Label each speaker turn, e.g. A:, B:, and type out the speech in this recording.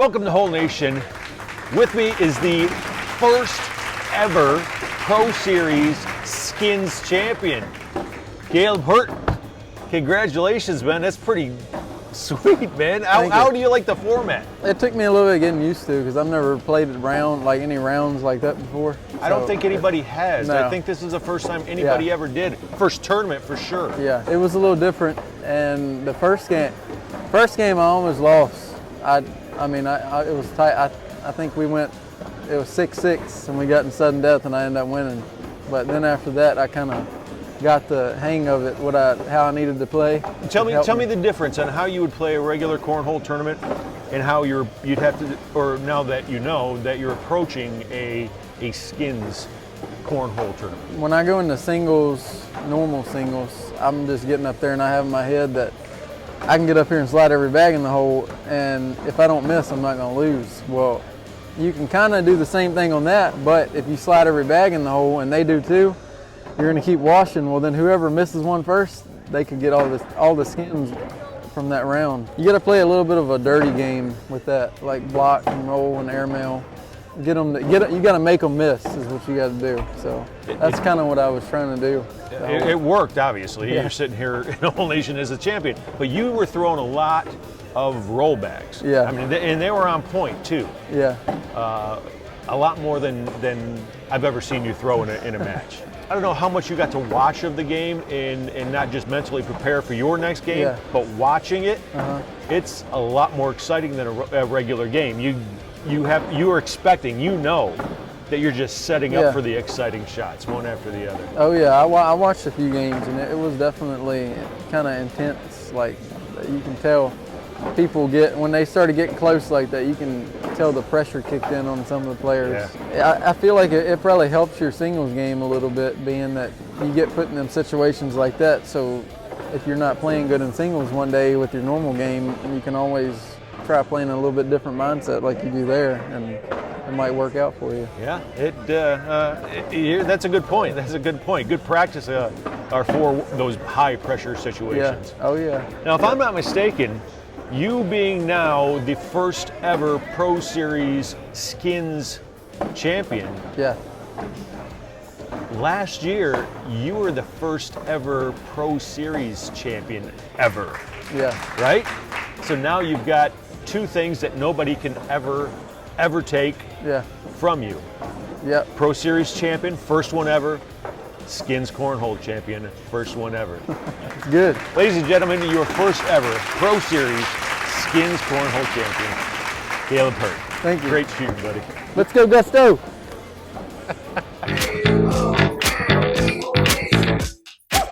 A: Welcome to Whole Nation. With me is the first ever Pro Series Skins champion, Kaleb Hurt. Congratulations, man. That's pretty sweet, man. How do you like the format?
B: It took me a little bit getting used to because I've never played any rounds like that before.
A: I don't think anybody has.
B: No.
A: I think this is the first time anybody ever did. First tournament for sure.
B: Yeah, it was a little different. And the first game I almost lost. It was tight. I think it was 6-6 and we got in sudden death and I ended up winning. But then after that, I kind of got the hang of it, how I needed to play.
A: Tell me the difference on how you would play a regular cornhole tournament and how you'd have to, or now that you know that you're approaching a Skins cornhole tournament.
B: When I go into singles, normal singles, I'm just getting up there and I have in my head that I can get up here and slide every bag in the hole, and if I don't miss, I'm not going to lose. Well, you can kind of do the same thing on that, but if you slide every bag in the hole and they do too, you're going to keep washing. Well, then whoever misses one first, they could get all the skins from that round. You got to play a little bit of a dirty game with that, like block and roll and airmail. You got to make them miss is what you got to do. So that's kind of what I was trying to do.
A: It worked, obviously. Yeah. You're sitting here in Whole Nation as a champion, but you were throwing a lot of rollbacks.
B: Yeah.
A: I mean, and they were on point too.
B: Yeah.
A: A lot more than I've ever seen you throw in a match. I don't know how much you got to watch of the game and not just mentally prepare for your next game, but watching it, it's a lot more exciting than a regular game. You are expecting, that you're just setting up for the exciting shots, one after the other.
B: Oh yeah, I watched a few games and it was definitely kind of intense. Like you can tell people when they started getting close like that, you can tell the pressure kicked in on some of the players. Yeah. I feel like it probably helps your singles game a little bit, being that you get put in them situations like that. So if you're not playing good in singles one day with your normal game, you can always try playing a little bit different mindset like you do there, and it might work out for you.
A: Yeah, that's a good point. That's a good point. Good practice are for those high pressure situations.
B: Yeah. Oh yeah.
A: Now, if I'm not mistaken, you being now the first ever Pro Series Skins champion.
B: Yeah.
A: Last year, you were the first ever Pro Series champion ever.
B: Yeah.
A: Right? So now you've got two things that nobody can ever take from you.
B: Yeah.
A: Pro Series champion, first one ever. Skins Cornhole champion, first one ever.
B: Good.
A: Ladies and gentlemen, your first ever Pro Series Skins Cornhole champion, Kaleb Hurt.
B: Thank you.
A: Great shooting, buddy.
B: Let's go, Gusto.